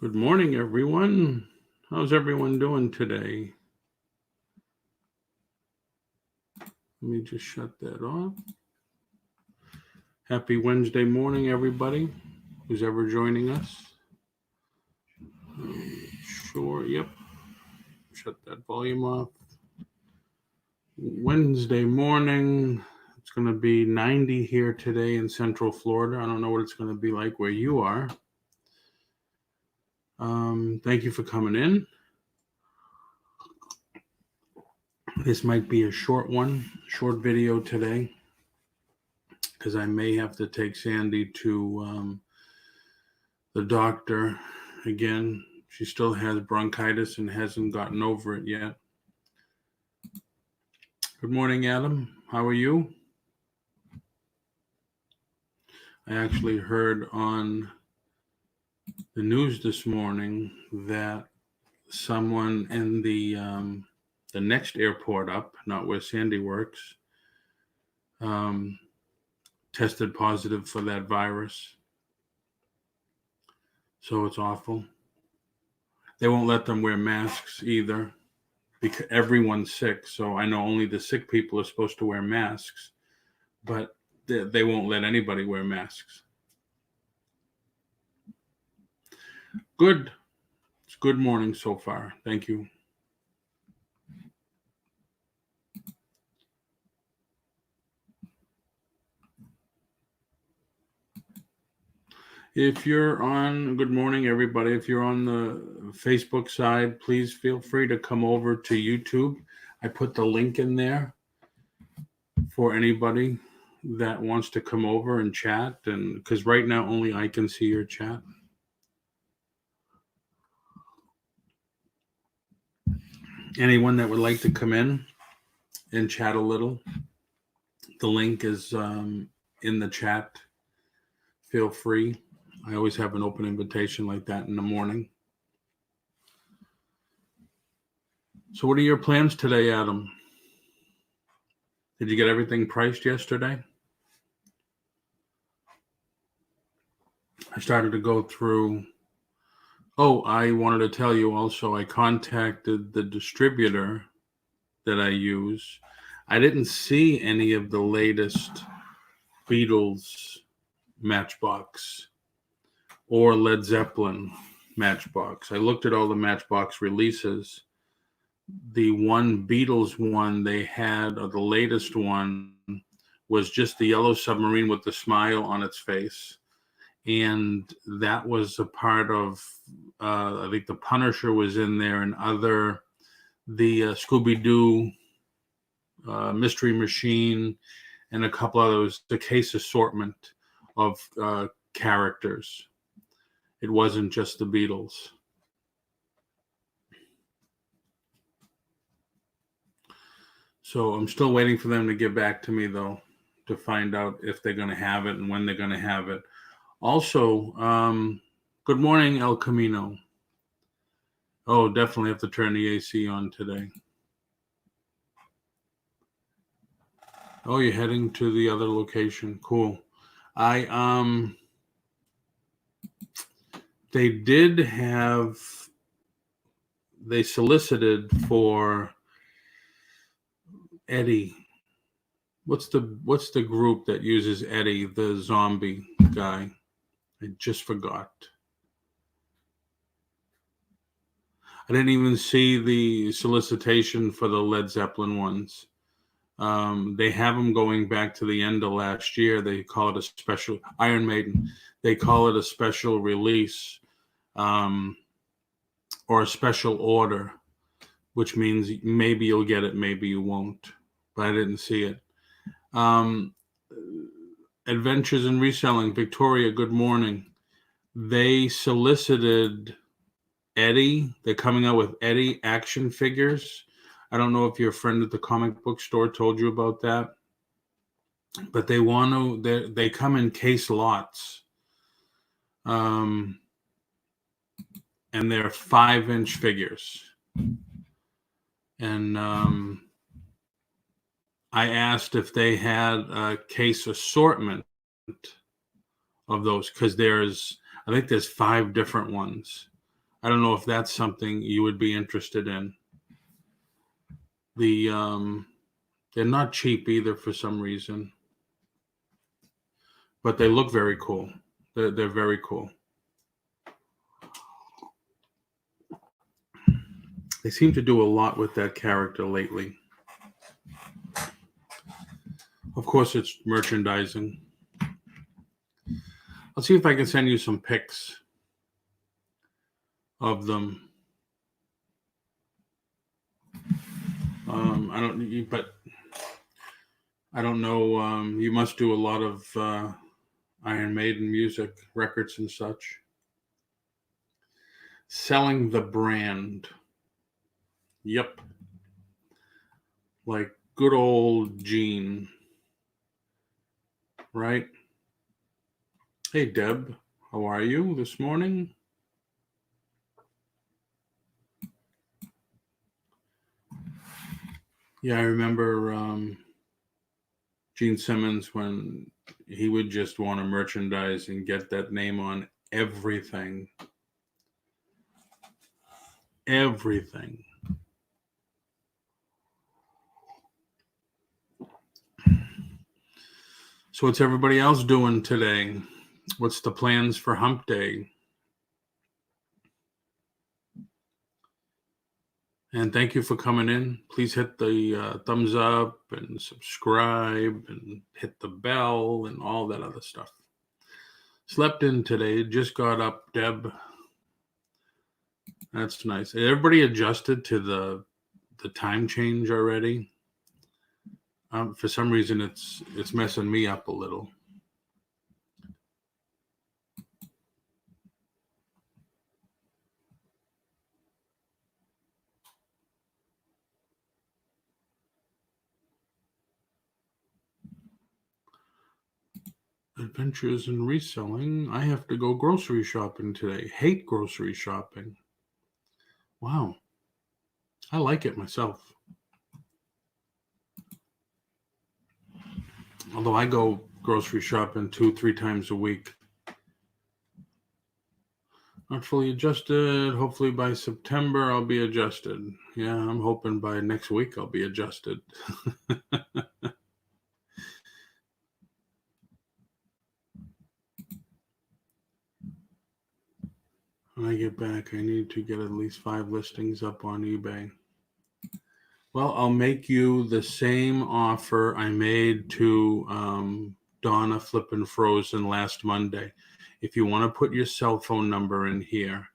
Good morning, everyone. How's everyone doing today? Let me just shut that off. Happy Wednesday morning, everybody who's ever joining us. Sure, yep. Shut that volume off. Wednesday morning. It's going to be 90 here today in Central Florida. I don't know what it's going to be like where you are. Thank you for coming in. This might be a short video today, because I may have to take Sandy to the doctor again. She still has bronchitis and hasn't gotten over it yet. Good morning, Adam. How are you? I actually heard on the news this morning that someone in the next airport up, not where Sandy works, tested positive for that virus. So it's awful. They won't let them wear masks either, because everyone's sick. So I know only the sick people are supposed to wear masks, but they won't let anybody wear masks. Good. It's good morning so far. Thank you. If you're on, good morning, everybody. If you're on the Facebook side, please feel free to come over to YouTube. I put the link in there for anybody that wants to come over and chat, and because right now only I can see your chat. Anyone that would like to come in and chat a little, the link is in the chat. Feel free. I always have an open invitation like that in the morning. So what are your plans today, Adam? Did you get everything priced yesterday? I started to go through. Oh, I wanted to tell you also, I contacted the distributor that I use. I didn't see any of the latest Beatles Matchbox or Led Zeppelin Matchbox. I looked at all the Matchbox releases. The one Beatles one they had, or the latest one, was just the yellow submarine with the smile on its face. And that was a part of, I think the Punisher was in there, and the Scooby-Doo Mystery Machine, and a couple others, the case assortment of characters. It wasn't just the Beatles. So I'm still waiting for them to get back to me, though, to find out if they're going to have it and when they're going to have it. Also, good morning, El Camino. Oh, definitely have to turn the AC on today. Oh, you're heading to the other location. Cool. They solicited for Eddie. What's the group that uses Eddie, the zombie guy? I just forgot. I didn't even see the solicitation for the Led Zeppelin ones. They have them going back to the end of last year. They call it a special Iron Maiden. They call it a special release, or a special order, which means maybe you'll get it, maybe you won't. But I didn't see it. Adventures in Reselling, Victoria, good morning. They solicited Eddie. They're coming out with Eddie action figures. I don't know if your friend at the comic book store told you about that, but they come in case lots. And they're 5-inch figures. And I asked if they had a case assortment of those, because I think there's 5 different ones. I don't know if that's something you would be interested in. They're not cheap either for some reason, but they look very cool. They're very cool. They seem to do a lot with that character lately. Of course, it's merchandising. I'll see if I can send you some pics of them. I don't know. You must do a lot of Iron Maiden music, records and such. Selling the brand. Yep. Like good old Gene. Right? Hey, Deb. How are you this morning? Yeah, I remember Gene Simmons when he would just want to merchandise and get that name on everything. Everything. So what's everybody else doing today? What's the plans for Hump Day? And thank you for coming in. Please hit the thumbs up and subscribe and hit the bell and all that other stuff. Slept in today, just got up, Deb. That's nice. Everybody adjusted to the time change already. For some reason, it's messing me up a little. Adventures in reselling. I have to go grocery shopping today. Hate grocery shopping. Wow. I like it myself. Although I go grocery shopping 2-3 times a week. Not fully adjusted. Hopefully by September I'll be adjusted. Yeah, I'm hoping by next week I'll be adjusted. When I get back, I need to get at least 5 listings up on eBay. Well, I'll make you the same offer I made to Donna Flippin' Frozen last Monday. If you want to put your cell phone number in here,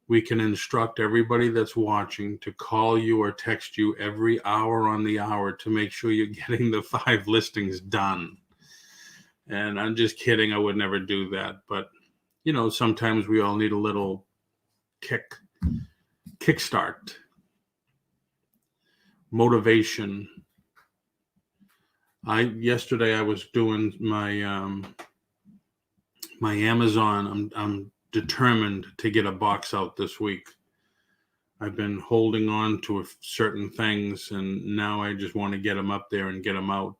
we can instruct everybody that's watching to call you or text you every hour on the hour to make sure you're getting the 5 listings done. And I'm just kidding. I would never do that. But, sometimes we all need a little kickstart, motivation. Yesterday I was doing my my Amazon. I'm determined to get a box out this week. I've been holding on to certain things, and now I just want to get them up there and get them out.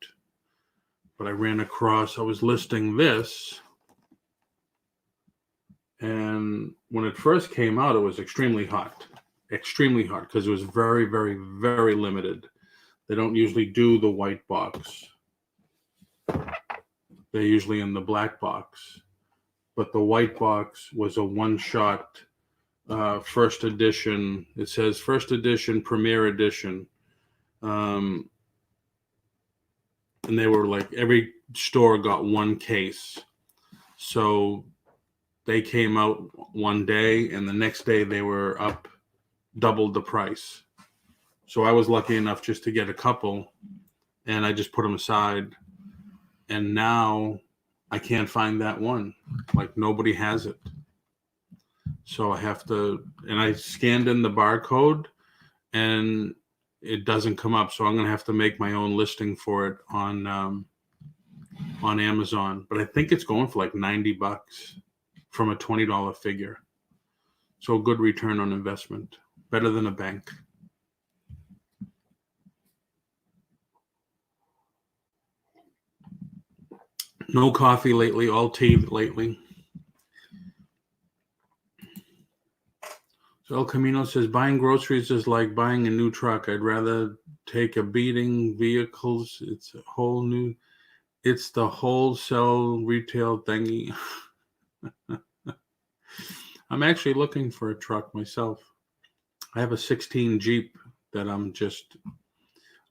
But I was listing this, and when it first came out, it was extremely hot, because it was very, very, very limited. They don't usually do the white box. They're usually in the black box. But the white box was a one-shot first edition. It says first edition, premier edition. And they were like, every store got one case. So they came out one day, and the next day they were up doubled the price. So I was lucky enough just to get a couple, and I just put them aside. And now I can't find that one. Like, nobody has it. So I have to, and I scanned in the barcode, and it doesn't come up. So I'm going to have to make my own listing for it on Amazon. But I think it's going for like $90 from a $20 figure. So a good return on investment, better than a bank. No coffee lately, all tea lately. So El Camino says buying groceries is like buying a new truck. I'd rather take a beating. Vehicles, it's the wholesale retail thingy. I'm actually looking for a truck myself. I have a 16 Jeep that I'm just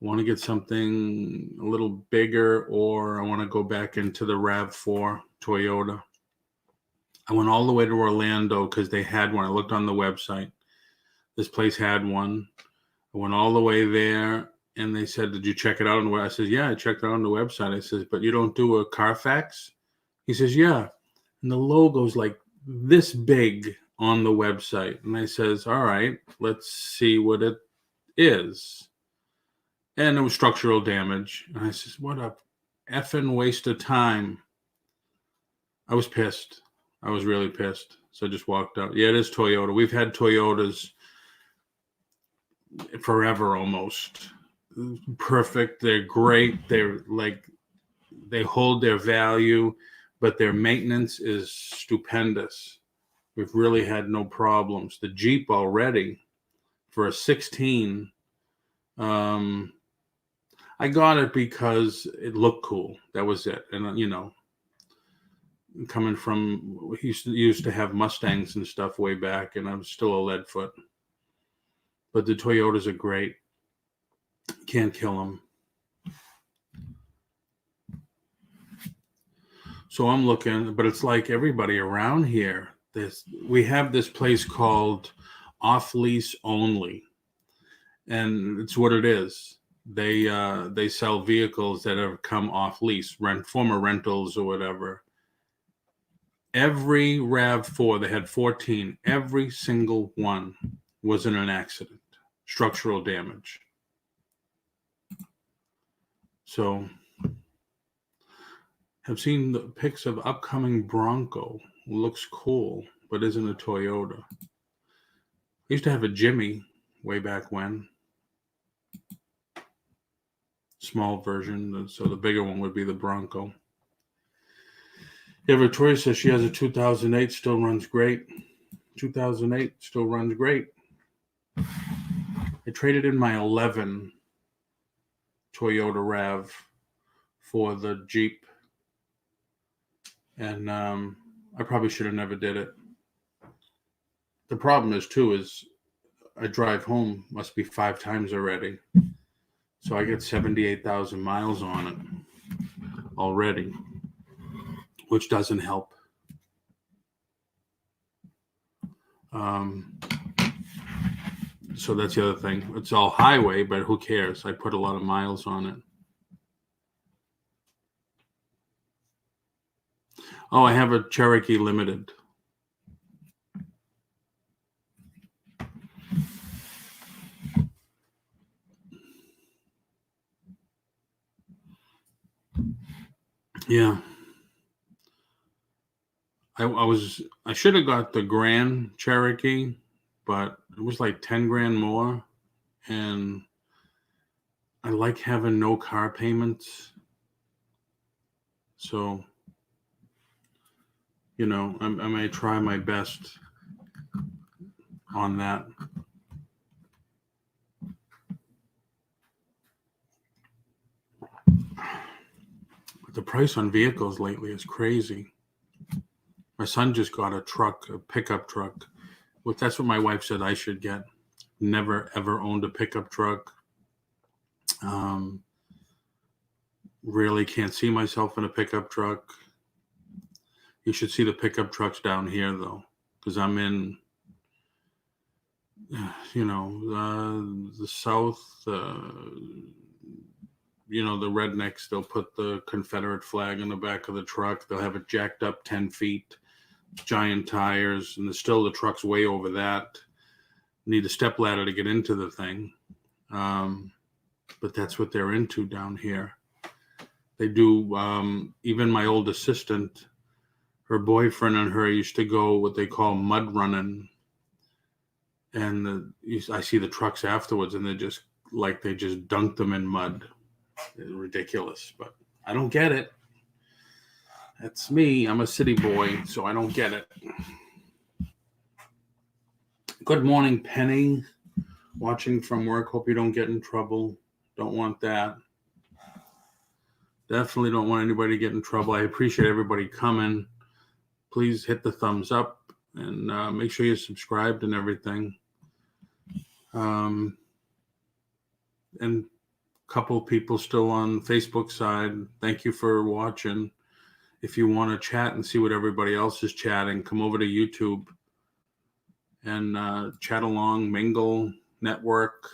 want to get something a little bigger, or I want to go back into the RAV4 Toyota. I went all the way to Orlando because they had one. I looked on the website. This place had one. I went all the way there, and they said, "Did you check it out on the web?" I said, "Yeah, I checked it out on the website." I says, "But you don't do a Carfax?" He says, "Yeah." And the logo's like this big on the website. And I says, "All right, let's see what it is." And it was structural damage. And I says, "What a effing waste of time." I was pissed. I was really pissed. So I just walked out. Yeah, it is Toyota. We've had Toyotas forever almost. Perfect. They're great. They're like, they hold their value, but their maintenance is stupendous. We've really had no problems. The Jeep already for a 16, I got it because it looked cool. That was it. And, coming from, he used to have Mustangs and stuff way back, and I was still a lead foot. But the Toyotas are great. Can't kill them. So I'm looking, but it's like everybody around here. We have this place called Off Lease Only, and it's what it is. They sell vehicles that have come off lease, former rentals or whatever. Every RAV4, they had 14. Every single one was in an accident, structural damage. So, have seen the pics of upcoming Bronco. Looks cool, but isn't a Toyota. I used to have a Jimmy way back when. Small version, so the bigger one would be the Bronco. Yeah, Victoria says she has a 2008, still runs great. 2008 still runs great. I traded in my 11 Toyota RAV for the Jeep, and I probably should have never did it. The problem is I drive home must be 5 times already, so I get 78,000 miles on it already, which doesn't help. So that's the other thing. It's all highway, but who cares? I put a lot of miles on it. Oh, I have a Cherokee Limited. Yeah. I should have got the Grand Cherokee, but it was like 10 grand more. And I like having no car payments. So, I may try my best on that. But the price on vehicles lately is crazy. My son just got a pickup truck. Well, that's what my wife said I should get. Never, ever owned a pickup truck. Really can't see myself in a pickup truck. You should see the pickup trucks down here, though, because I'm in, the South, the rednecks, they'll put the Confederate flag on the back of the truck. They'll have it jacked up 10 feet, giant tires, and the truck's way over that. Need a step ladder to get into the thing. But that's what they're into down here. They do, even my old assistant, her boyfriend and her used to go what they call mud running. And I see the trucks afterwards, and they just dunked them in mud. It's ridiculous, but I don't get it. That's me. I'm a city boy, so I don't get it. Good morning, Penny. Watching from work. Hope you don't get in trouble. Don't want that. Definitely don't want anybody to get in trouble. I appreciate everybody coming. Please hit the thumbs up and make sure you're subscribed and everything. And a couple of people still on Facebook side. Thank you for watching. If you want to chat and see what everybody else is chatting, come over to YouTube and chat along, mingle, network.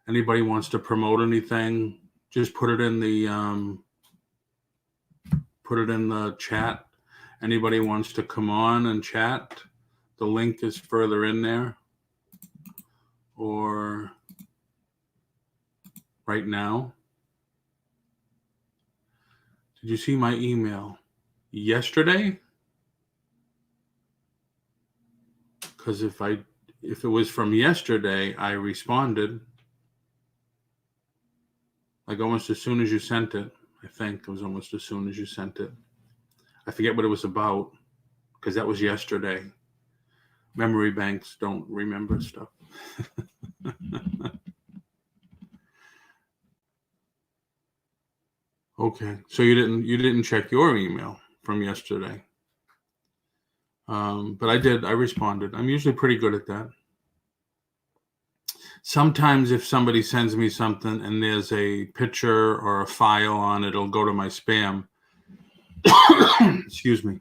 Anybody wants to promote anything, just put it in the chat. Anybody wants to come on and chat, the link is further in there, or right now. Did you see my email yesterday? Because if it was from yesterday, I responded like almost as soon as you sent it. I think it was almost as soon as you sent it. I forget what it was about because that was yesterday. Memory banks don't remember stuff. Okay, so you didn't check your email from yesterday. But I did. I responded. I'm usually pretty good at that. Sometimes if somebody sends me something and there's a picture or a file on it, it'll go to my spam. Excuse me.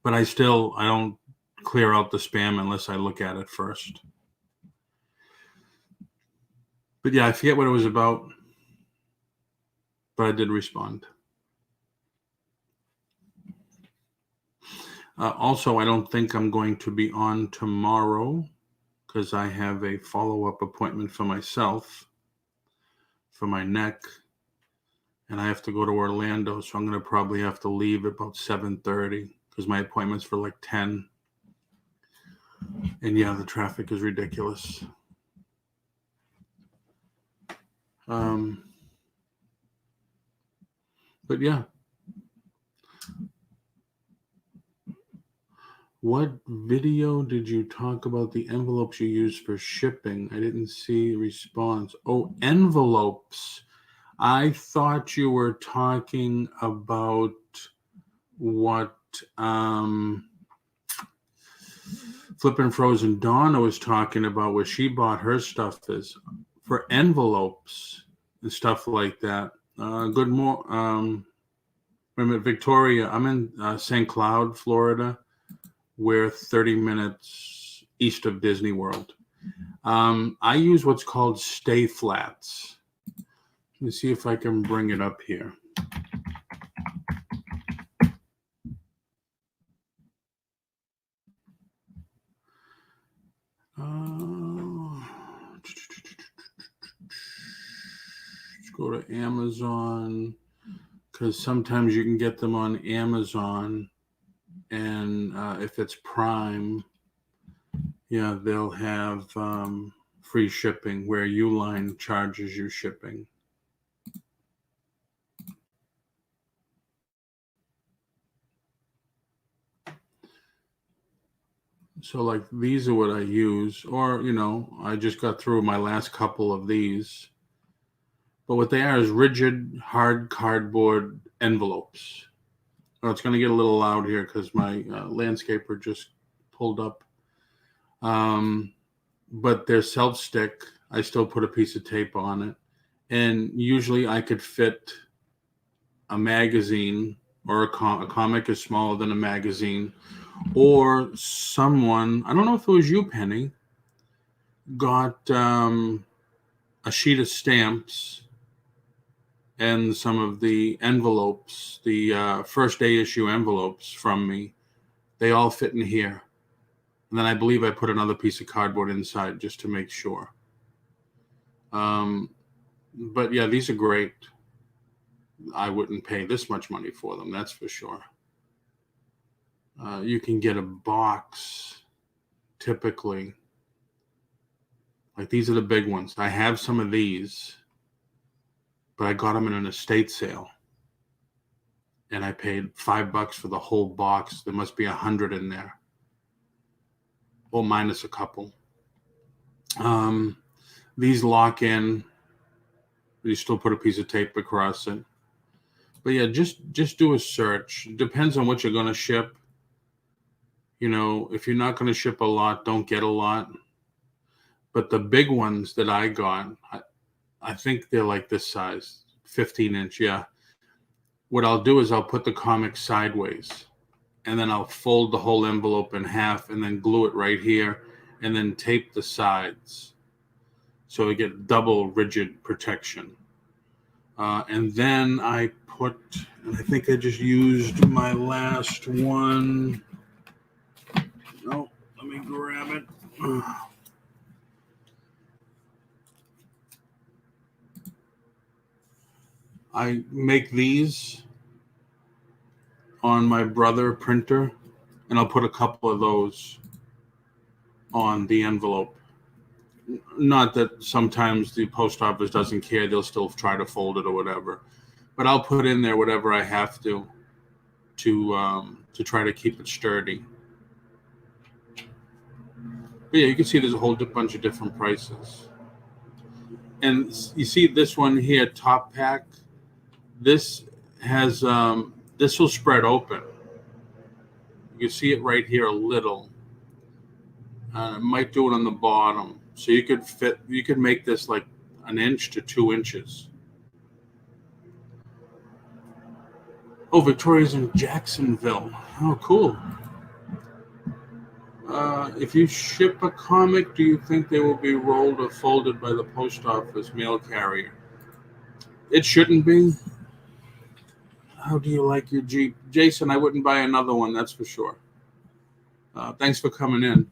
But I don't clear out the spam unless I look at it first. But yeah, I forget what it was about, but I did respond. Also, I don't think I'm going to be on tomorrow because I have a follow-up appointment for myself for my neck, and I have to go to Orlando, so I'm going to probably have to leave about 7:30 because my appointment's for like 10. And yeah, the traffic is ridiculous. But yeah. What video did you talk about the envelopes you use for shipping? I didn't see response. Oh, envelopes. I thought you were talking about what Flippin' Frozen Donna was talking about, where she bought her stuff is for envelopes and stuff like that. Good morning, Victoria. I'm in St. Cloud, Florida. We're 30 minutes east of Disney World. I use what's called stay flats. Let me see if I can bring it up here. Let's go to Amazon, because sometimes you can get them on Amazon, and if it's Prime, yeah, they'll have free shipping where Uline charges you shipping. So like these are what I use, or, I just got through my last couple of these. But what they are is rigid, hard cardboard envelopes. Oh, it's going to get a little loud here because my landscaper just pulled up. But they're self-stick. I still put a piece of tape on it. And usually I could fit a magazine, or a comic is smaller than a magazine. Or someone, I don't know if it was you, Penny, got a sheet of stamps and some of the envelopes, the first day issue envelopes from me. They all fit in here. And then I believe I put another piece of cardboard inside just to make sure. But yeah, these are great. I wouldn't pay this much money for them, that's for sure. You can get a box typically. Like these are the big ones. I have some of these, but I got them in an estate sale. And I paid $5 for the whole box. There must be 100 in there. or minus a couple. These lock in. You still put a piece of tape across it. But yeah, just do a search. Depends on what you're going to ship. You know, if you're not going to ship a lot, don't get a lot. But the big ones that I got, I think they're like this size, 15-inch. Yeah. What I'll do is I'll put the comic sideways, and then I'll fold the whole envelope in half and then glue it right here and then tape the sides so I get double rigid protection. And then I and I think I just used my last one. No, let me grab it. I make these on my brother printer, and I'll put a couple of those on the envelope. Not that sometimes the post office doesn't care, they'll still try to fold it or whatever. But I'll put in there whatever I have to try to keep it sturdy. But yeah, you can see there's a whole bunch of different prices. And you see this one here, top pack. This has this will spread open. You see it right here a little. It might do it on the bottom, so you could make this like 1 to 2 inches. Oh, Victoria's in Jacksonville. Oh, cool. If you ship a comic, do you think they will be rolled or folded by the post office mail carrier? It shouldn't be. How do you like your Jeep? Jason, I wouldn't buy another one, that's for sure. Thanks for coming in.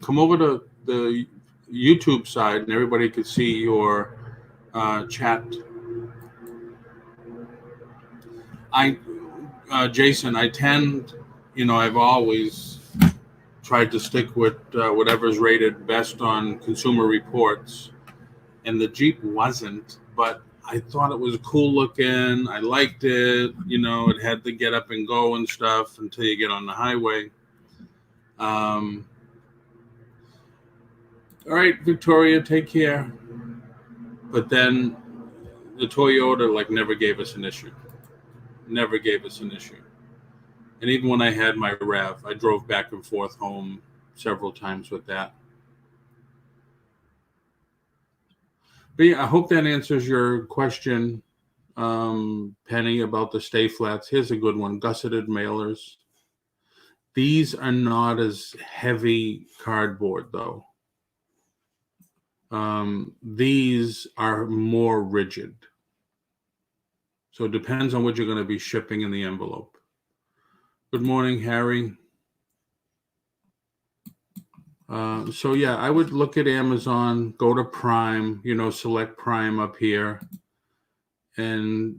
Come over to the YouTube side and everybody could see your chat. Jason, I tend, I've always tried to stick with whatever's rated best on Consumer Reports, and the Jeep wasn't, but I thought it was cool looking. I liked it. It had the get up and go and stuff until you get on the highway. All right, Victoria, take care. But then the Toyota never gave us an issue. Never gave us an issue. And even when I had my RAV, I drove back and forth home several times with that. But yeah, I hope that answers your question, Penny, about the stay flats. Here's a good one, gusseted mailers. These are not as heavy cardboard, though. These are more rigid. So it depends on what you're going to be shipping in the envelope. Good morning, Harry. So yeah, I would look at Amazon, go to Prime, select Prime up here, and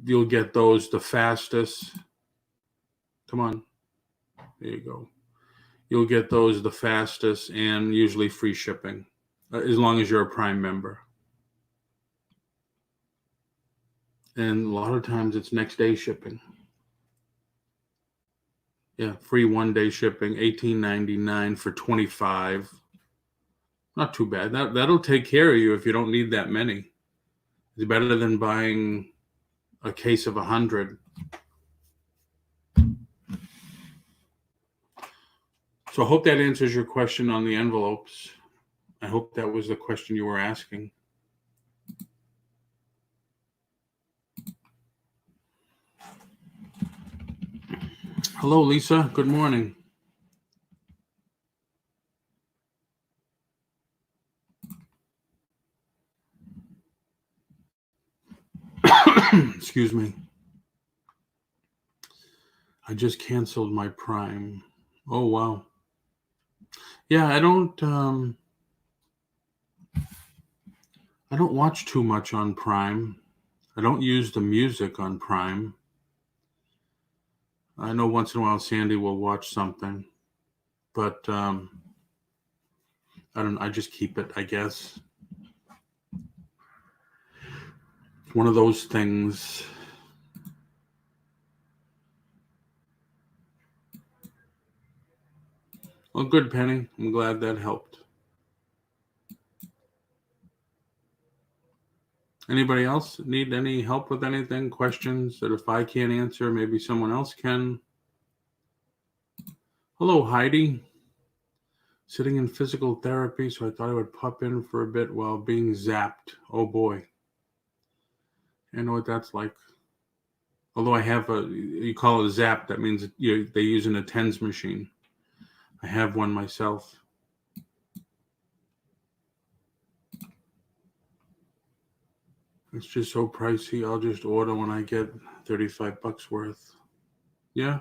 you'll get those the fastest. Come on. There you go. You'll get those the fastest and usually free shipping, as long as you're a Prime member. And a lot of times it's next day shipping. Yeah, free 1-day shipping, $18.99 for 25. Not too bad. That'll take care of you if you don't need that many. It's better than buying a case of 100. So I hope that answers your question on the envelopes. I hope that was the question you were asking. Hello, Lisa. Good morning. Excuse me. I just canceled my Prime. Oh, wow. Yeah, I don't watch too much on Prime. I don't use the music on Prime. I know once in a while Sandy will watch something, but I just keep it, I guess. One of those things. Well, good, Penny. I'm glad that helped. Anybody else need any help with anything? Questions that if I can't answer, maybe someone else can? Hello, Heidi. Sitting in physical therapy, so I thought I would pop in for a bit while being zapped. Oh boy. I know what that's like. Although I have you call it a zap, that means they use an attends machine. I have one myself. It's just so pricey. I'll just order when I get $35 worth. Yeah.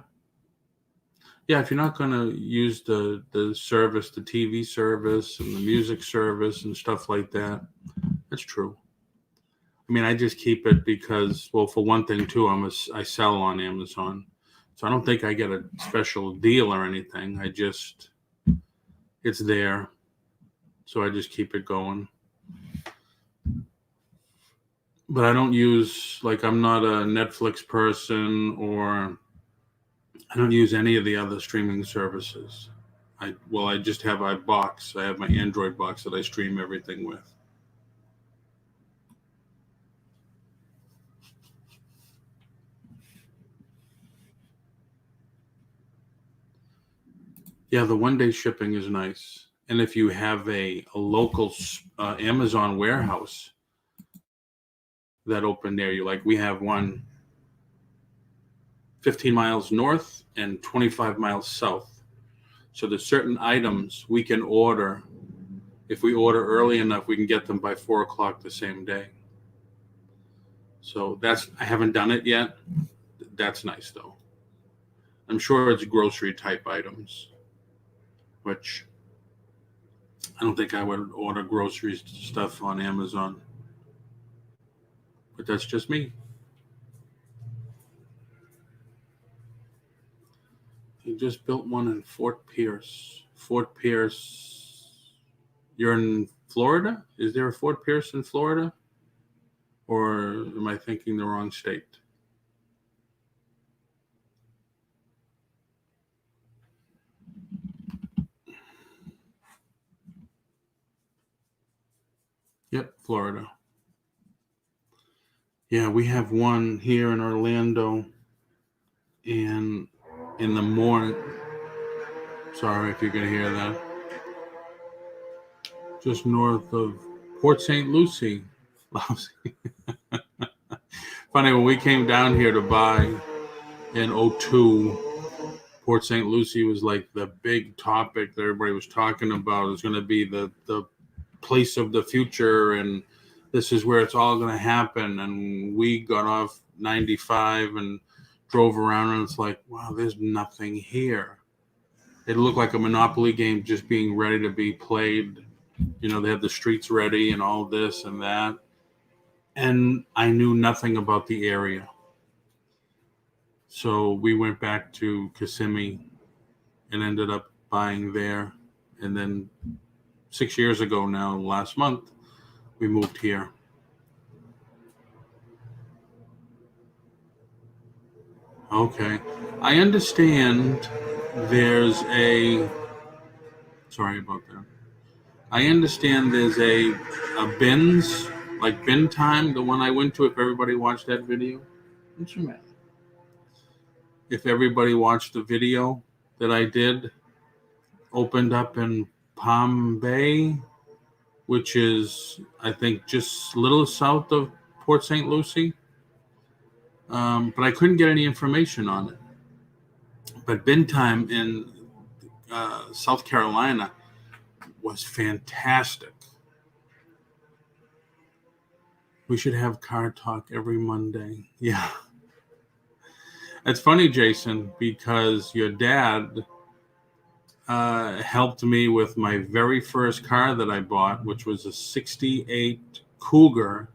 Yeah, if you're not going to use the service, the TV service and the music service and stuff like that, that's true. I mean, I just keep it because, well, for one thing, too, I sell on Amazon. So I don't think I get a special deal or anything. It's there. So I just keep it going. But I don't use, I'm not a Netflix person, or I don't use any of the other streaming services. I just have my box. I have my Android box that I stream everything with. Yeah, the one-day shipping is nice. And if you have a local Amazon warehouse that open near you, like we have one 15 miles north and 25 miles south. So there's certain items we can order. If we order early enough, we can get them by 4 o'clock the same day. So I haven't done it yet. That's nice though. I'm sure it's grocery type items, which I don't think I would order grocery stuff on Amazon. But that's just me. He just built one in Fort Pierce. Fort Pierce. You're in Florida? Is there a Fort Pierce in Florida? Or am I thinking the wrong state? Yep, Florida. Yeah, we have one here in Orlando. And in the morning, sorry if you can hear that, just north of Port St. Lucie. Funny, when we came down here to buy in 02, Port St. Lucie was like the big topic that everybody was talking about. It's going to be the place of the future, and this is where it's all going to happen. And we got off 95 and drove around, and it's like, wow, there's nothing here. It looked like a Monopoly game just being ready to be played. They have the streets ready and all this and that. And I knew nothing about the area. So we went back to Kissimmee and ended up buying there. And then 6 years ago now, last month, we moved here. Okay. I understand sorry about that. I understand there's a bins, like bin time, the one I went to, if everybody watched that video. What's your matter? If everybody watched the video that I did, opened up in Palm Bay, which is, I think, just a little south of Port St. Lucie. But I couldn't get any information on it. But bin time in South Carolina was fantastic. We should have car talk every Monday. Yeah. It's funny, Jason, because your dad helped me with my very first car that I bought, which was a 68 Cougar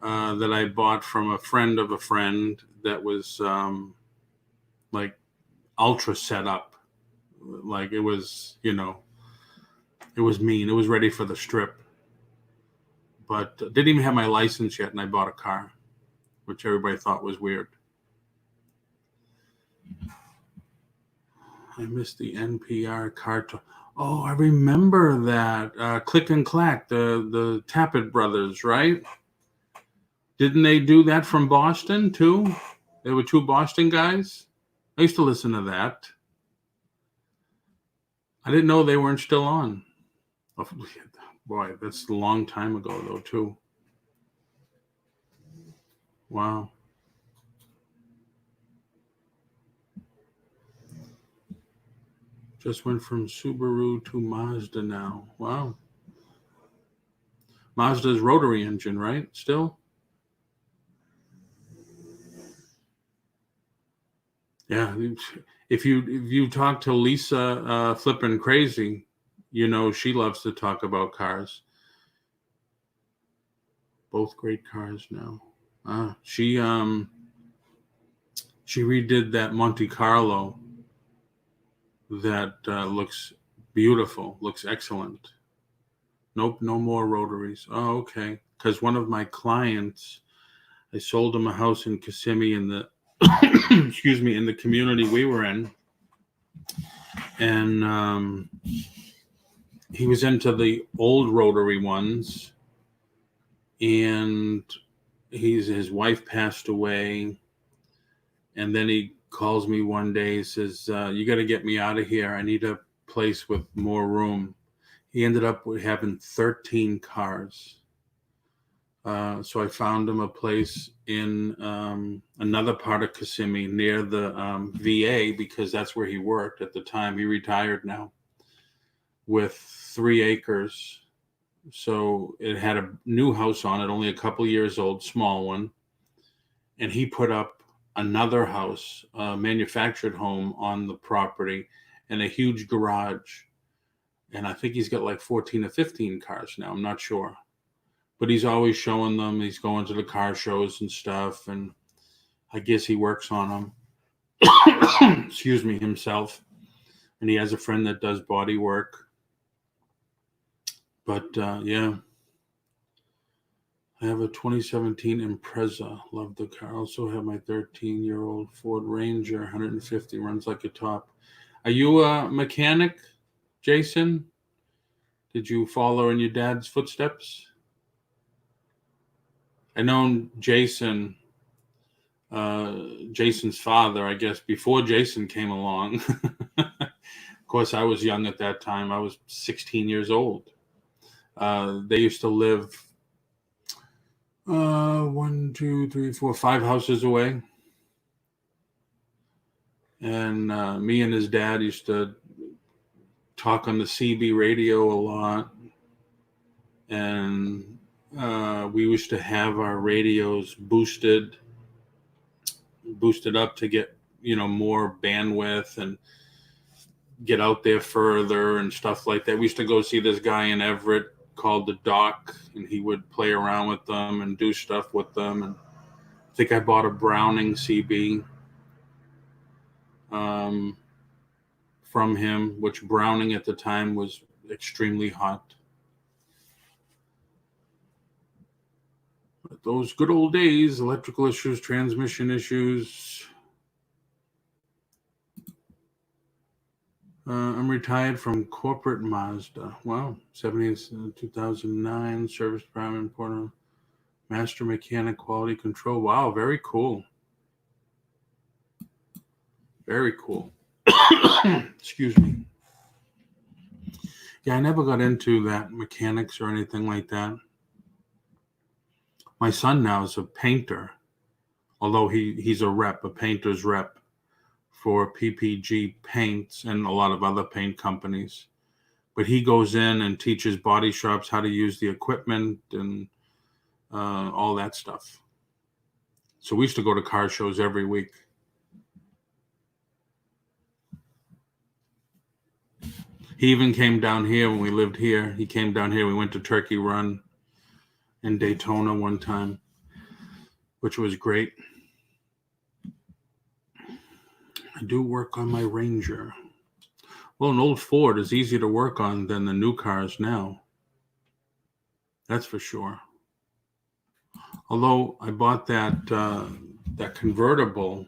that I bought from a friend of a friend that was like ultra set up. Like it was, it was mean. It was ready for the strip. But didn't even have my license yet, and I bought a car, which everybody thought was weird. I missed the NPR car talk. Oh, I remember that. Click and Clack, the Tappet brothers, right? Didn't they do that from Boston too? They were two Boston guys. I used to listen to that. I didn't know they weren't still on. Oh, boy, that's a long time ago though too. Wow. Just went from Subaru to Mazda now. Wow. Mazda's rotary engine, right? Still? Yeah. If you talk to Lisa Flippin' Crazy, you know she loves to talk about cars. Both great cars now. She redid that Monte Carlo that looks beautiful, looks excellent. Nope, no more rotaries. Oh, okay. Because one of my clients, I sold him a house in Kissimmee in the excuse me, in the community we were in, and he was into the old rotary ones, and his wife passed away, and then he calls me one day. He says, "You got to get me out of here. I need a place with more room." He ended up having 13 cars. So I found him a place in another part of Kissimmee near the VA, because that's where he worked at the time. He retired now, with 3 acres. So it had a new house on it, only a couple years old, small one. And he put up another house, a manufactured home on the property, and a huge garage. And I think he's got like 14 or 15 cars now. I'm not sure. But he's always showing them. He's going to the car shows and stuff. And I guess he works on them, excuse me, himself. And he has a friend that does body work. But yeah, I have a 2017 Impreza. Love the car. I also have my 13-year-old Ford Ranger, 150, runs like a top. Are you a mechanic, Jason? Did you follow in your dad's footsteps? I known Jason, Jason's father, I guess, before Jason came along. Of course, I was young at that time. I was 16 years old. They used to live 1, 2, 3, 4, 5 houses away. And me and his dad used to talk on the CB radio a lot. And we used to have our radios boosted up to get, more bandwidth and get out there further and stuff like that. We used to go see this guy in Everett called the Doc, and he would play around with them and do stuff with them. And I think I bought a Browning CB from him, which Browning at the time was extremely hot. But those good old days, electrical issues, transmission issues. I'm retired from corporate Mazda. Wow. 2009, service department, important. Master mechanic, quality control. Wow, very cool. Very cool. Excuse me. Yeah, I never got into that mechanics or anything like that. My son now is a painter, although he's a painter's rep for PPG Paints and a lot of other paint companies. But he goes in and teaches body shops how to use the equipment and all that stuff. So we used to go to car shows every week. He even came down here when we lived here. He came down here. We went to Turkey Run in Daytona one time, which was great. I do work on my Ranger. Well, an old Ford is easier to work on than the new cars now. That's for sure. Although I bought that convertible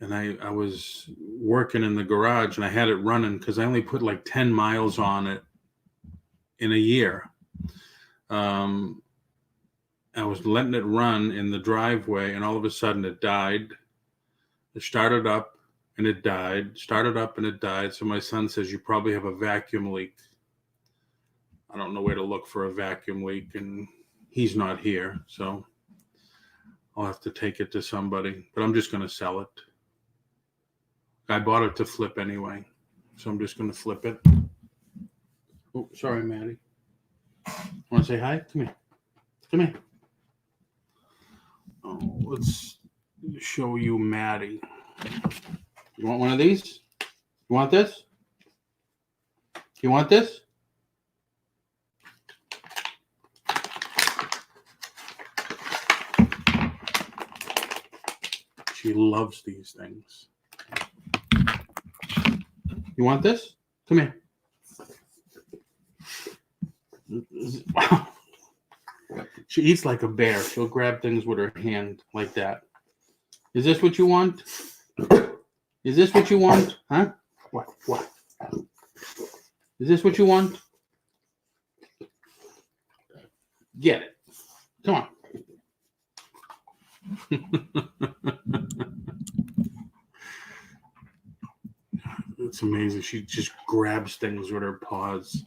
and I was working in the garage, and I had it running because I only put like 10 miles on it in a year. I was letting it run in the driveway, and all of a sudden it died. It started up and it died, started up and it died. So my son says, you probably have a vacuum leak. I don't know where to look for a vacuum leak, and he's not here. So I'll have to take it to somebody, but I'm just going to sell it. I bought it to flip anyway, so I'm just going to flip it. Oh, sorry, Maddie. Want to say hi? Come here. Come here. Oh, let's show you Maddie. You want one of these? You want this? You want this? She loves these things. You want this? Come here. Wow. She eats like a bear. She'll grab things with her hand like that. Is this what you want? Is this what you want? Huh? What? What? Is this what you want? Get it. Come on. It's amazing. She just grabs things with her paws.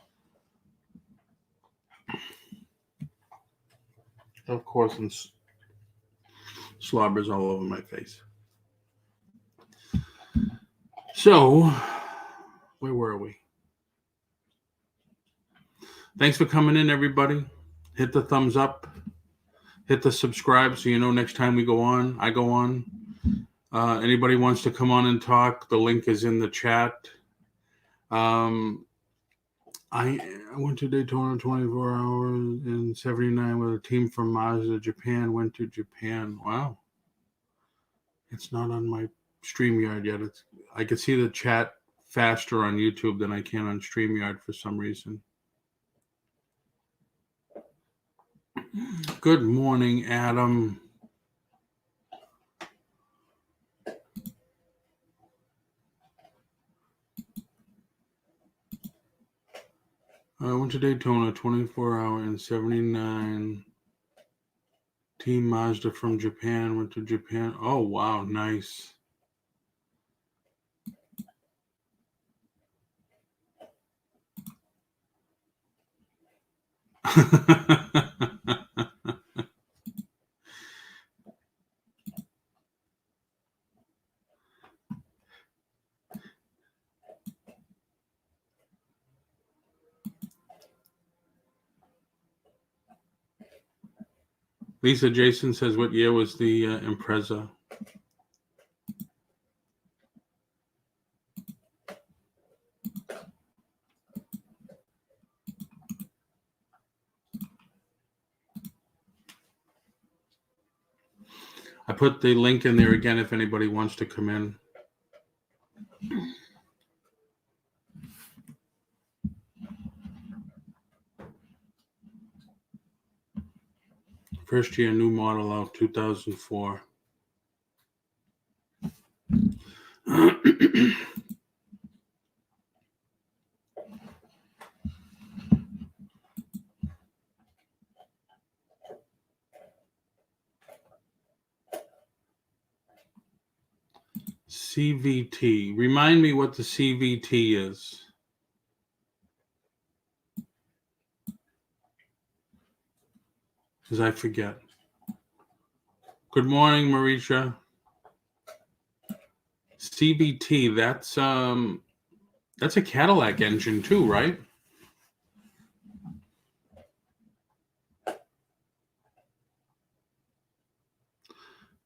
Of course, and slobbers all over my face. So, where were we? Thanks for coming in, everybody. Hit the thumbs up. Hit the subscribe so you know next time we go on, I go on. Anybody wants to come on and talk, the link is in the chat. I went to Daytona 24 hours in 79 with a team from Mazda, Japan. Went to Japan. Wow. It's not on my StreamYard yet. I can see the chat faster on YouTube than I can on StreamYard for some reason. Good morning, Adam. I went to Daytona 24 hour and 79. Team Mazda from Japan went to Japan. Oh, wow. Nice. Lisa Jason says, what year was the Impreza? I put the link in there again if anybody wants to come in. First year, new model out, 2004. CVT. Remind me what the CVT is. Because I forget. Good morning, Marisha. CVT, that's a Cadillac engine too, right?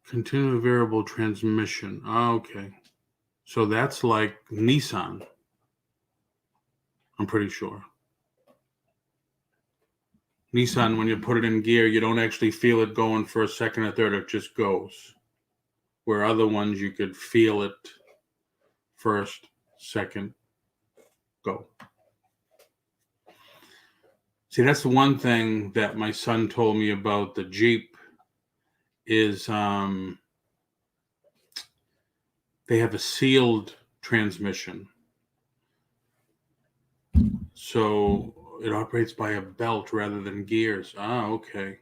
Continuous variable transmission. Okay. So that's like Nissan. I'm pretty sure. Nissan, when you put it in gear, you don't actually feel it going for a second or third. It just goes. Where other ones, you could feel it first, second, go. See, that's the one thing that my son told me about the Jeep is they have a sealed transmission. So it operates by a belt rather than gears. Ah, okay.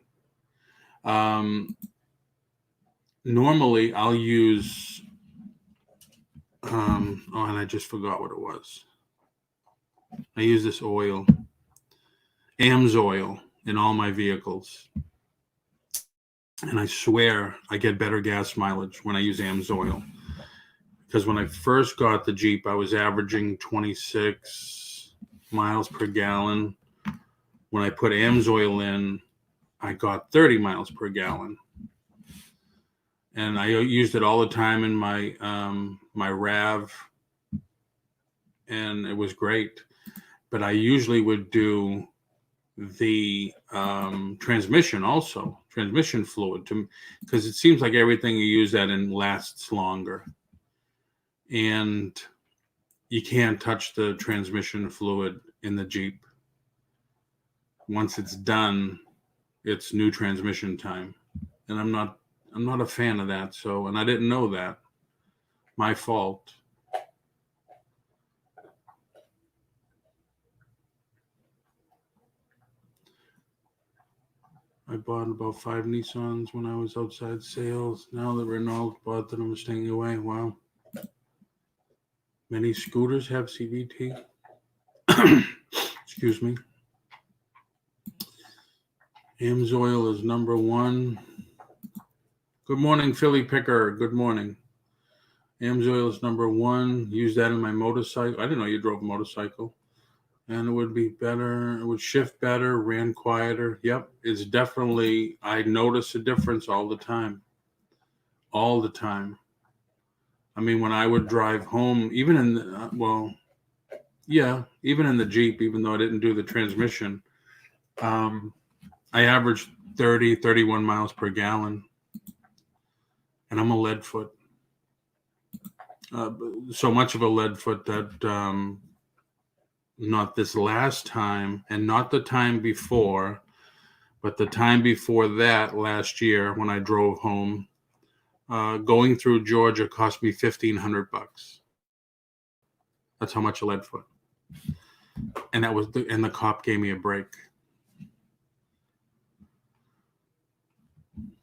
Normally I'll use, and I just forgot what it was. I use this oil, AMSOIL, in all my vehicles. And I swear I get better gas mileage when I use AMSOIL. Because when I first got the Jeep, I was averaging 26 miles per gallon. When I put AMSOIL in, I got 30 miles per gallon. And I used it all the time in my my RAV, and it was great. But I usually would do the transmission also, transmission fluid, because it seems like everything you use that in lasts longer. And you can't touch the transmission fluid in the Jeep. Once it's done, it's new transmission time. And I'm not a fan of that. So, and I didn't know that. My fault. I bought about 5 Nissans when I was outside sales. Now that Renault bought them, I'm staying away. Wow. Many scooters have CVT. Excuse me. AMSOIL is number one. Good morning, Philly Picker. Good morning. AMSOIL is number one. Use that in my motorcycle. I didn't know you drove a motorcycle. And it would be better. It would shift better, ran quieter. Yep, it's definitely, I notice a difference all the time. All the time. I mean, when I would drive home, even in the, even in the Jeep, even though I didn't do the transmission, I averaged 30, 31 miles per gallon. And I'm a lead foot. So much of a lead foot that not this last time and not the time before, but the time before that last year when I drove home, going through Georgia cost me $1,500. That's how much a lead foot. And that was and the cop gave me a break.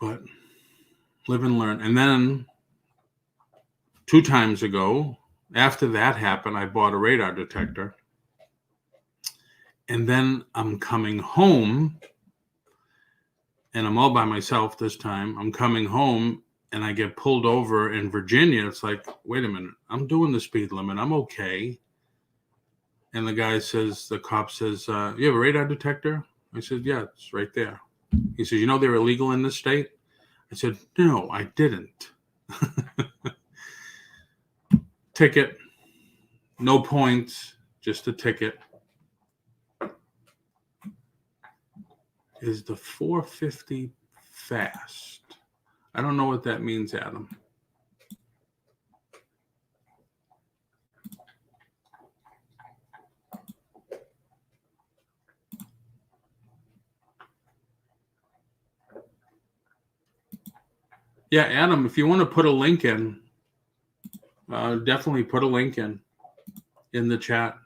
But live and learn. And then 2 times ago, after that happened, I bought a radar detector. And then I'm coming home, and I'm all by myself this time. I'm coming home, and I get pulled over in Virginia. It's like, wait a minute, I'm doing the speed limit. I'm okay. And the guy says, the cop says, you have a radar detector? I said, yeah, it's right there. He says, you know they're illegal in this state? I said, no, I didn't. Ticket, no points, just a ticket. Is the 450 fast? I don't know what that means, Adam. Yeah, Adam, if you want to put a link in, definitely put a link in the chat.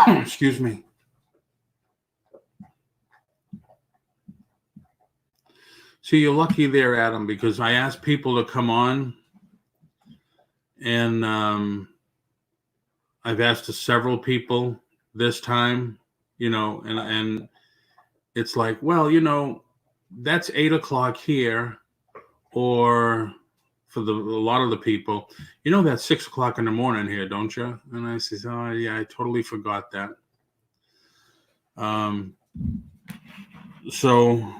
Excuse me. See, you're lucky there, Adam, because I asked people to come on, and I've asked to several people this time, and it's like, well, that's 8:00 here, or for a lot of the people, that's 6:00 in the morning here, don't you? And I says, oh yeah, I totally forgot that. So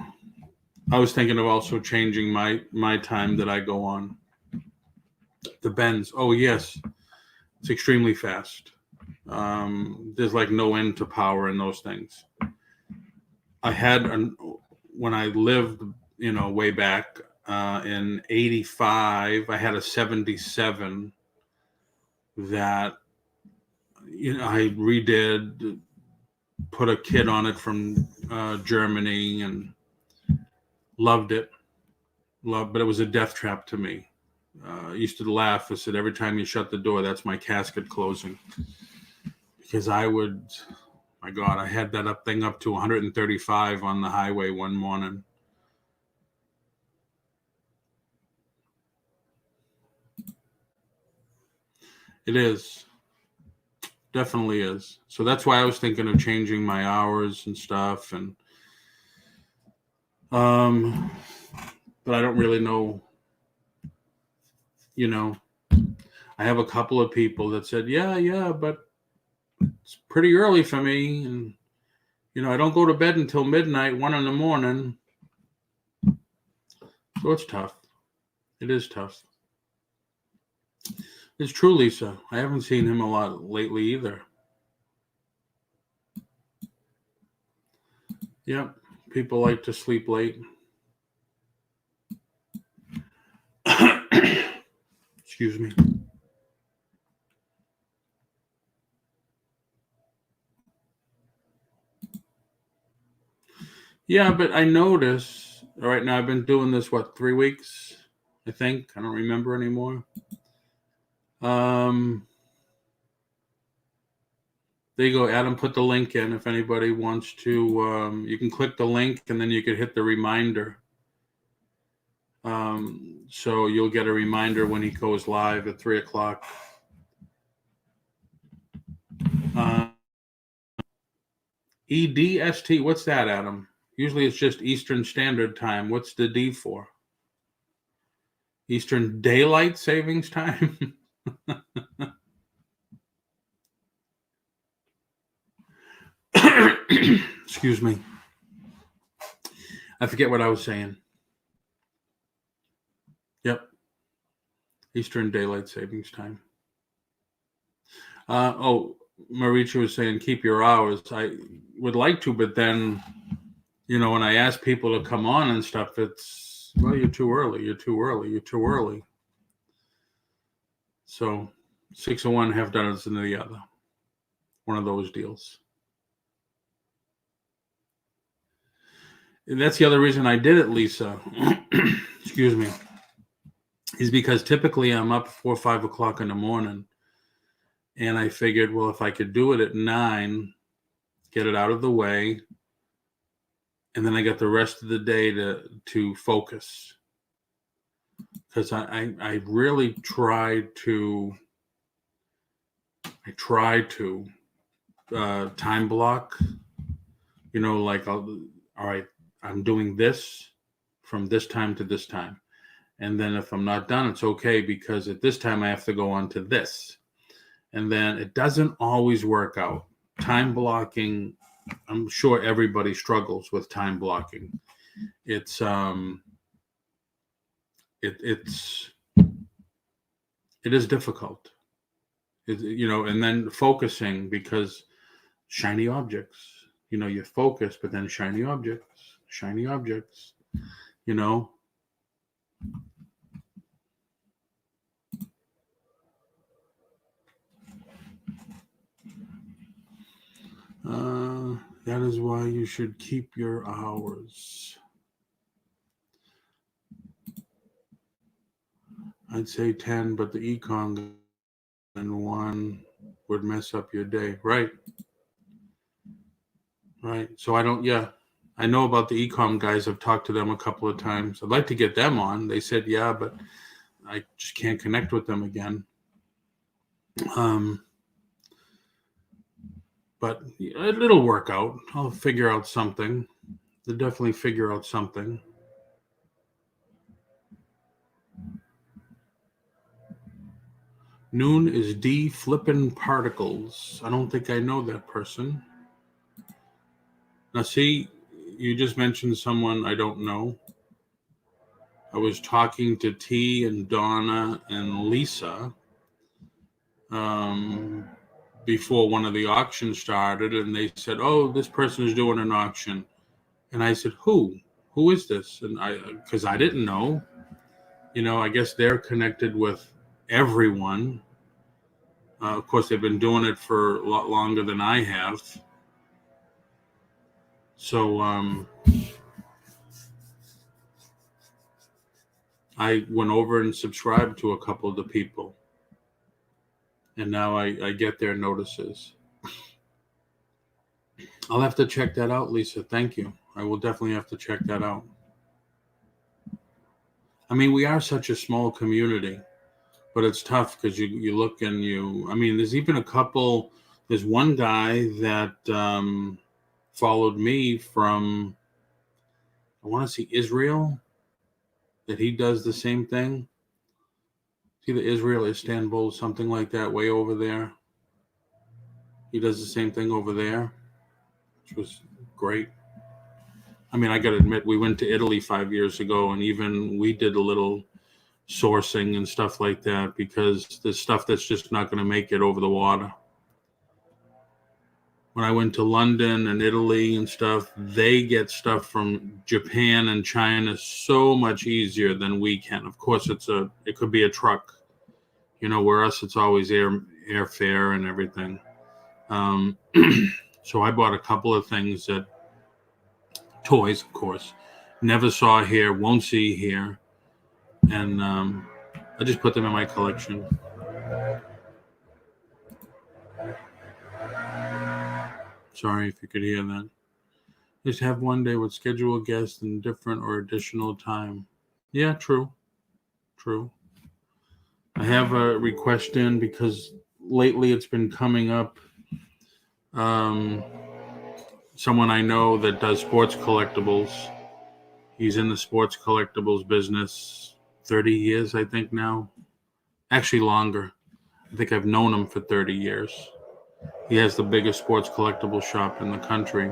I was thinking of also changing my time that I go on. The bends. Oh yes, it's extremely fast. There's like no end to power in those things. I had when I lived, way back in '85, I had a 77 that I redid, put a kit on it from Germany, and loved it. But it was a death trap to me. used to laugh. I said, every time you shut the door, that's my casket closing. Because I would, my God, I had that thing up to 135 on the highway one morning. It is. Definitely is. So that's why I was thinking of changing my hours and stuff. And, but I don't really know, I have a couple of people that said, yeah, but it's pretty early for me. And, I don't go to bed until midnight, 1 a.m. So it's tough. It is tough. It's true, Lisa. I haven't seen him a lot lately either. Yep. People like to sleep late. Excuse me. Yeah, but I notice right now I've been doing this, 3 weeks? I think. I don't remember anymore. There you go, Adam. Put the link in if anybody wants to. You can click the link and then you can hit the reminder. So you'll get a reminder when he goes live at 3:00. EDST. What's that, Adam? Usually it's just Eastern Standard Time. What's the D for? Eastern Daylight Savings Time? Excuse me. I forget what I was saying. Yep. Eastern Daylight Savings Time. Maricha was saying keep your hours. I would like to, but then, when I ask people to come on and stuff, it's, well, you're too early. You're too early. You're too early. So 6 of one, half dozen of the other. One of those deals. And that's the other reason I did it, Lisa. Excuse me. Is because typically I'm up 4 or 5 o'clock in the morning. And I figured, well, if I could do it at 9, get it out of the way, and then I got the rest of the day to focus. Because I really try to time block, like, all right, I'm doing this from this time to this time. And then if I'm not done, it's okay, because at this time I have to go on to this. And then it doesn't always work out. Time blocking, I'm sure everybody struggles with time blocking. It's it is difficult. And then focusing, because shiny objects, you focus, but then shiny objects, that is why you should keep your hours. I'd say 10, but the econ and 1 would mess up your day. Right. So I know about the ecom guys. I've talked to them a couple of times. I'd like to get them on. They said, yeah, but I just can't connect with them again. But it'll work out. I'll figure out something. They'll definitely figure out something. Noon is D flippin' particles. I don't think I know that person. Now, see, you just mentioned someone I don't know. I was talking to T and Donna and Lisa before one of the auctions started, and they said, oh, this person is doing an auction. And I said, who is this? And because I didn't know, I guess they're connected with everyone. Of course, they've been doing it for a lot longer than I have. So I went over and subscribed to a couple of the people, and now I get their notices. I'll have to check that out, Lisa. Thank you. I will definitely have to check that out. I mean, we are such a small community, but it's tough because you look and I mean, there's even there's one guy that followed me from, I want to see Israel, that he does the same thing. It's either Israel, Istanbul, something like that, way over there. He does the same thing over there, which was great. I mean, I got to admit, we went to Italy 5 years ago, and even we did a little sourcing and stuff like that because there's stuff that's just not going to make it over the water. When I went to London and Italy and stuff, they get stuff from Japan and China so much easier than we can. Of course, it could be a truck, where us it's always airfare and everything. So I bought a couple of things toys, of course, never saw here, won't see here, and I just put them in my collection. Sorry if you could hear that. Just have one day with scheduled guests and different or additional time. Yeah, true. I have a request in because lately it's been coming up. Someone I know that does sports collectibles. He's in the sports collectibles business 30 years, I think now. Actually longer. I think I've known him for 30 years. He has the biggest sports collectible shop in the country.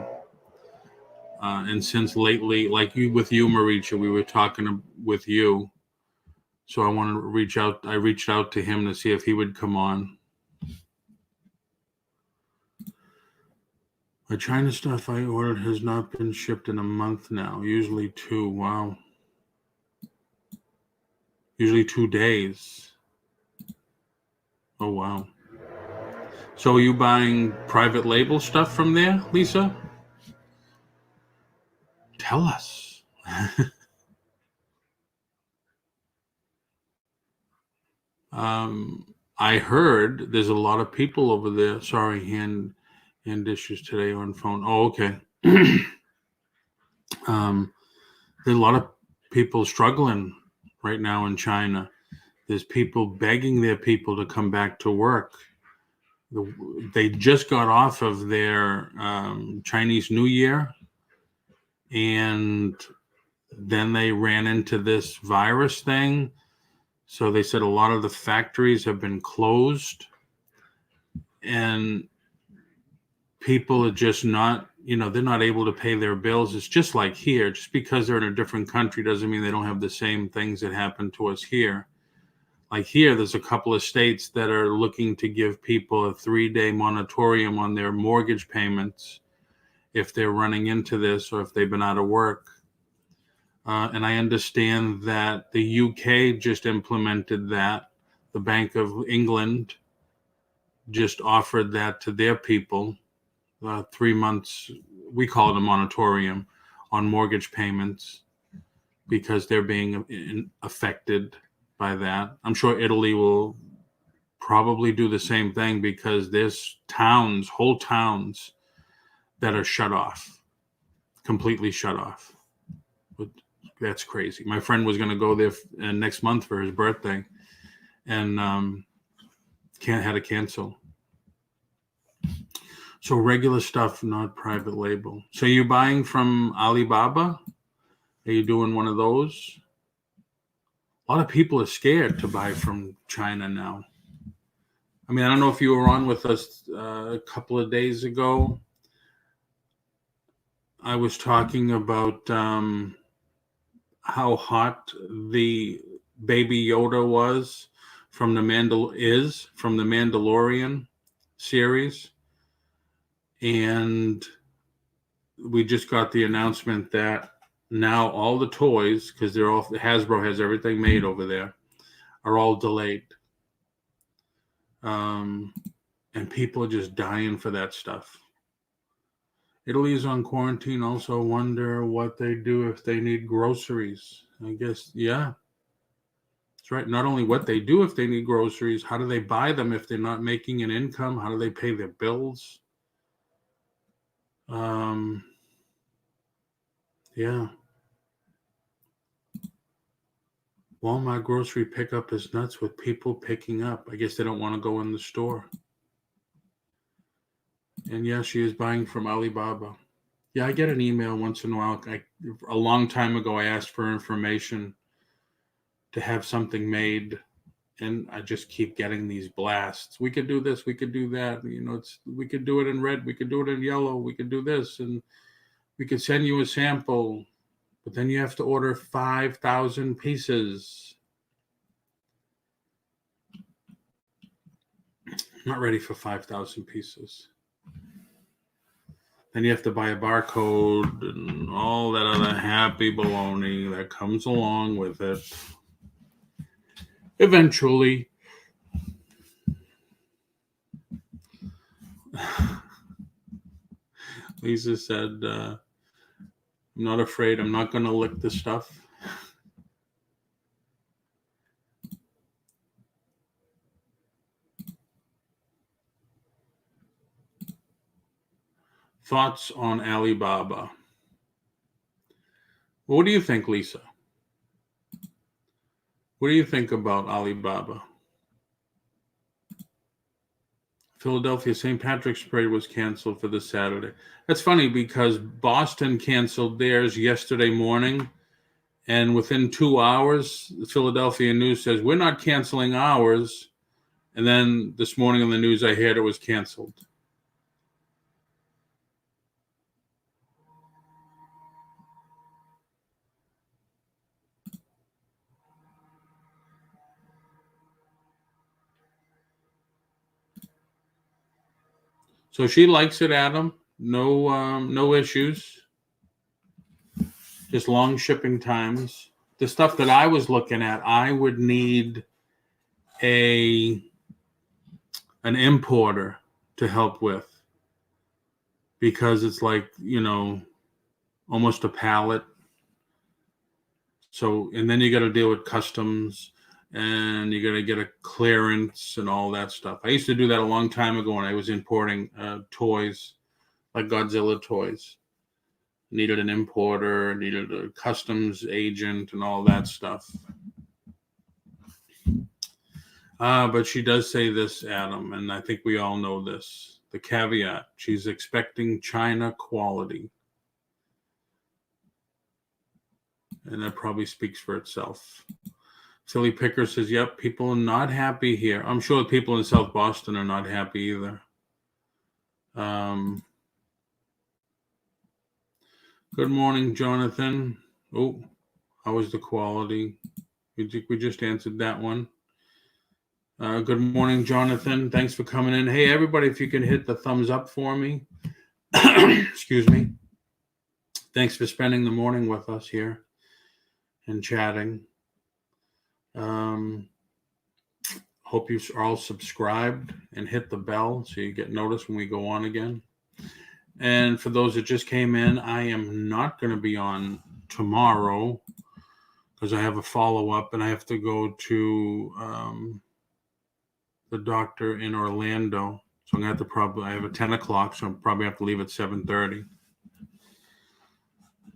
And since lately, like with you, Maricha, we were talking with you. So I wanted to reach out. I reached out to him to see if he would come on. My China stuff I ordered has not been shipped in a month now. Usually 2. Wow. Usually 2 days. Oh, wow. So are you buying private label stuff from there, Lisa? Tell us. I heard there's a lot of people over there. Sorry, hand issues today on phone. Oh, okay. There's a lot of people struggling right now in China. There's people begging their people to come back to work. They just got off of their Chinese New Year, and then they ran into this virus thing. So they said a lot of the factories have been closed, and people are just not, they're not able to pay their bills. It's just like here. Just because they're in a different country doesn't mean they don't have the same things that happen to us here. Like here, there's a couple of states that are looking to give people a 3-day moratorium on their mortgage payments if they're running into this or if they've been out of work. And I understand that the UK just implemented that. The Bank of England just offered that to their people. 3 months, we call it a moratorium on mortgage payments because they're being affected by that. I'm sure Italy will probably do the same thing because there's whole towns that are shut off, completely shut off. But that's crazy. My friend was going to go there next month for his birthday and had to cancel. So regular stuff, not private label. So you're buying from Alibaba? Are you doing one of those? A lot of people are scared to buy from China now. I mean, I don't know if you were on with us a couple of days ago. I was talking about how hot the Baby Yoda was from the Mandalorian series. And we just got the announcement that now all the toys, because Hasbro has everything made over there, are all delayed. And people are just dying for that stuff. Italy is on quarantine. Also wonder what they do if they need groceries. I guess, yeah. That's right. Not only what they do if they need groceries, how do they buy them if they're not making an income? How do they pay their bills? Yeah. Walmart grocery pickup is nuts with people picking up. I guess they don't want to go in the store. And yeah, she is buying from Alibaba. Yeah, I get an email once in a while. A long time ago, I asked for information to have something made, and I just keep getting these blasts. We could do this, we could do that. We could do it in red, we could do it in yellow, we could do this, and we could send you a sample, but then you have to order 5,000 pieces. I'm not ready for 5,000 pieces. Then you have to buy a barcode and all that other happy baloney that comes along with it. Eventually. Lisa said, I'm not afraid. I'm not going to lick the stuff. Thoughts on Alibaba? Well, what do you think, Lisa? What do you think about Alibaba? Philadelphia St. Patrick's Parade was canceled for this Saturday. That's funny because Boston canceled theirs yesterday morning, and within 2 hours, the Philadelphia News says, we're not canceling ours. And then this morning on the news, I heard it was canceled. So she likes it, Adam. No issues. Just long shipping times. The stuff that I was looking at, I would need an importer to help with, because it's like, almost a pallet. So, and then you got to deal with customs, and you got to get a clearance and all that stuff. I used to do that a long time ago when I was importing toys, like Godzilla toys. Needed an importer, needed a customs agent, and all that stuff. But she does say this, Adam, and I think we all know this. The caveat: she's expecting China quality. And that probably speaks for itself. Silly Picker says, yep, people are not happy here. I'm sure the people in South Boston are not happy either. Good morning, Jonathan. Oh, how was the quality? We just answered that one. Good morning, Jonathan. Thanks for coming in. Hey, everybody, if you can hit the thumbs up for me. Excuse me. Thanks for spending the morning with us here and chatting. Hope you are all subscribed and hit the bell so you get noticed when we go on again. And for those that just came in, I am not going to be on tomorrow because I have a follow-up and I have to go to the doctor in Orlando. So I'm going to have to I have a 10 o'clock, so I'll probably have to leave at 7:30.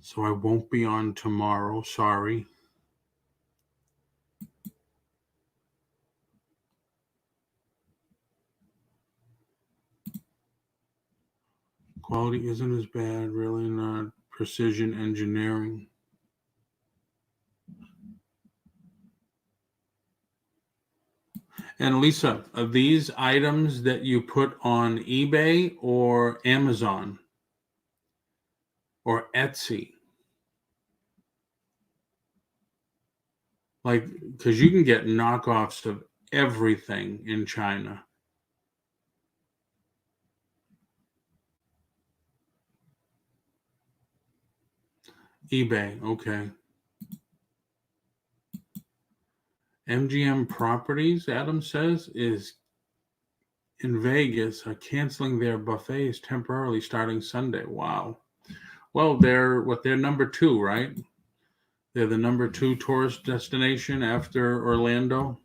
So I won't be on tomorrow. Sorry. Quality isn't as bad, really not. Precision engineering. And Lisa, are these items that you put on eBay or Amazon or Etsy? Like, because you can get knockoffs of everything in China. eBay, okay. MGM Properties, Adam says, is in Vegas are canceling their buffets temporarily starting Sunday. Wow. Well, they're number 2, right? They're the #2 tourist destination after Orlando.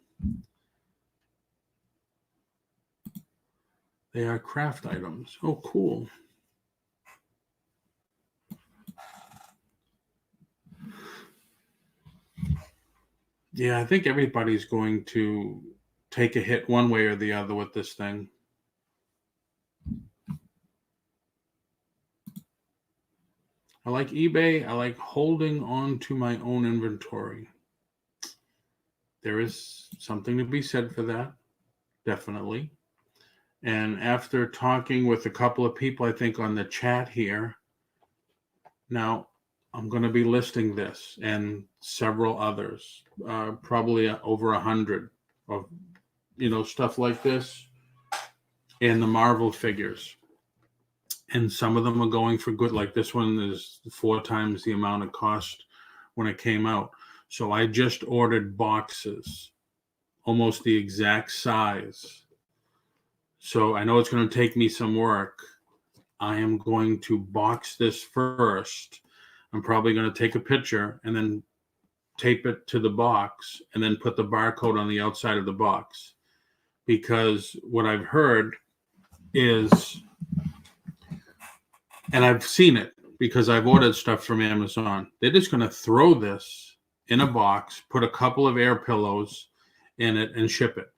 They are craft items. Oh, cool. Yeah, I think everybody's going to take a hit one way or the other with this thing. I like eBay. I like holding on to my own inventory. There is something to be said for that, definitely. And after talking with a couple of people, I think on the chat here, now I'm going to be listing this and several others, probably over 100 of, stuff like this, and the Marvel figures. And some of them are going for good. Like this one is 4 times the amount it cost when it came out. So I just ordered boxes, almost the exact size. So I know it's going to take me some work. I am going to box this first. I'm probably going to take a picture and then tape it to the box and then put the barcode on the outside of the box. Because what I've heard is, and I've seen it because I've ordered stuff from Amazon, they're just going to throw this in a box, put a couple of air pillows in it, and ship it.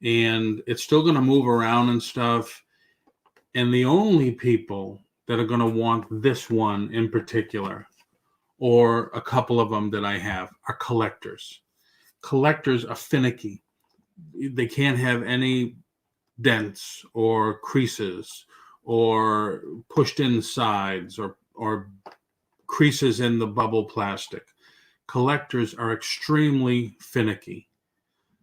And it's still going to move around and stuff. And the only people that are going to want this one in particular, or a couple of them that I have, are collectors. Collectors are finicky. They can't have any dents or creases or pushed in sides or creases in the bubble plastic. Collectors are extremely finicky.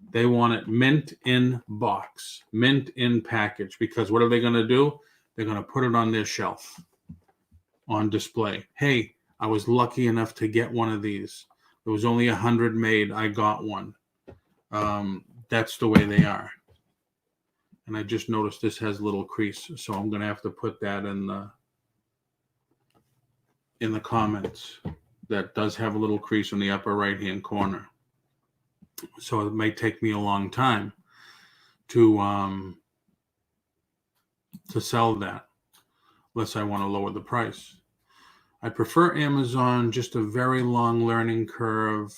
They want it mint in box, mint in package, because what are they going to do? They're going to put it on their shelf on display. Hey, I was lucky enough to get one of these. There was only 100 made. I got one. That's the way they are. And I just noticed this has a little crease, so I'm going to have to put that in the comments. That does have a little crease in the upper right-hand corner. So it may take me a long time to sell that, unless I want to lower the price. I prefer Amazon, just a very long learning curve.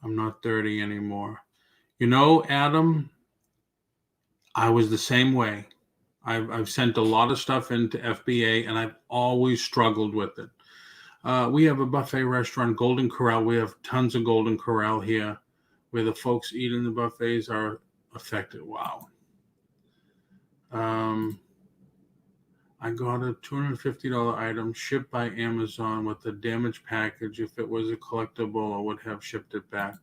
I'm not 30 anymore. Adam, I was the same way. I've sent a lot of stuff into FBA, and I've always struggled with it. We have a buffet restaurant, Golden Corral. We have tons of Golden Corral here, where the folks eating the buffets are affected. Wow. I got a $250 item shipped by Amazon with a damaged package. If it was a collectible, I would have shipped it back.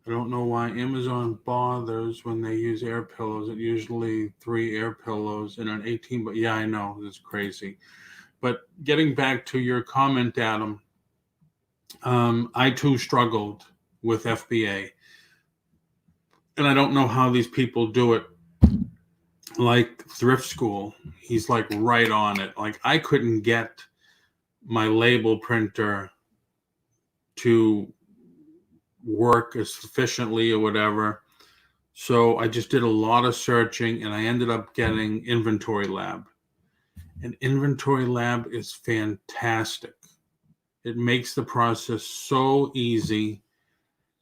I don't know why Amazon bothers when they use air pillows. It's usually 3 air pillows in an 18, but yeah, I know, it's crazy. But getting back to your comment, Adam, I too struggled with FBA. And I don't know how these people do it. Like Thrift School, he's like right on it. Like I couldn't get my label printer to work as efficiently or whatever. So I just did a lot of searching, and I ended up getting Inventory Lab. And Inventory Lab is fantastic. It makes the process so easy.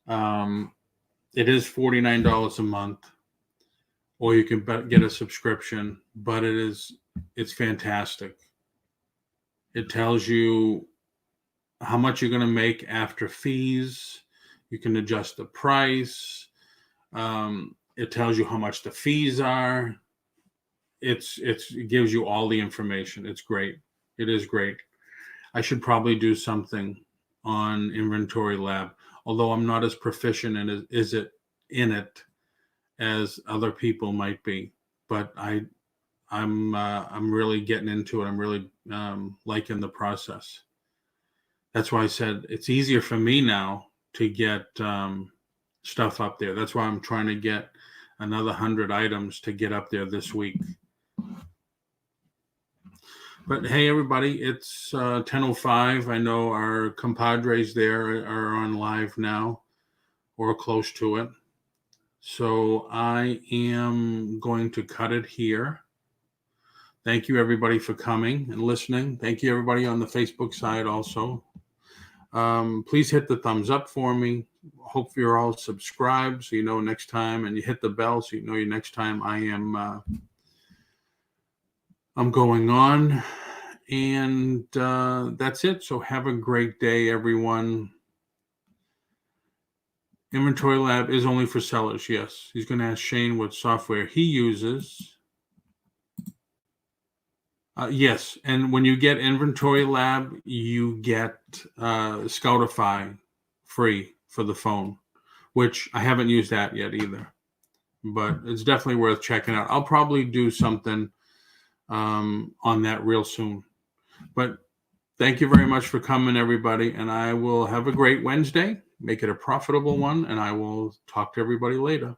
It is $49 a month, or you can get a subscription, but it's fantastic. It tells you how much you're going to make after fees. You can adjust the price. It tells you how much the fees are. It gives you all the information. It's great. It is great. I should probably do something on Inventory Lab, although I'm not as proficient in it as other people might be. But I'm really getting into it. I'm really liking the process. That's why I said it's easier for me now to get stuff up there. That's why I'm trying to get another 100 items to get up there this week. But hey, everybody, it's 10:05. I know our compadres there are on live now or close to it. So I am going to cut it here. Thank you, everybody, for coming and listening. Thank you, everybody, on the Facebook side also. Please hit the thumbs up for me. Hope you're all subscribed so you know next time, and you hit the bell so you know next time I'm going on. And that's it. So have a great day, everyone. Inventory Lab is only for sellers. Yes. He's going to ask Shane what software he uses. Yes. And when you get Inventory Lab, you get Scoutify free for the phone, which I haven't used that yet either. But it's definitely worth checking out. I'll probably do something on that real soon. But thank you very much for coming, everybody. And I will have a great Wednesday. Make it a profitable one. And I will talk to everybody later.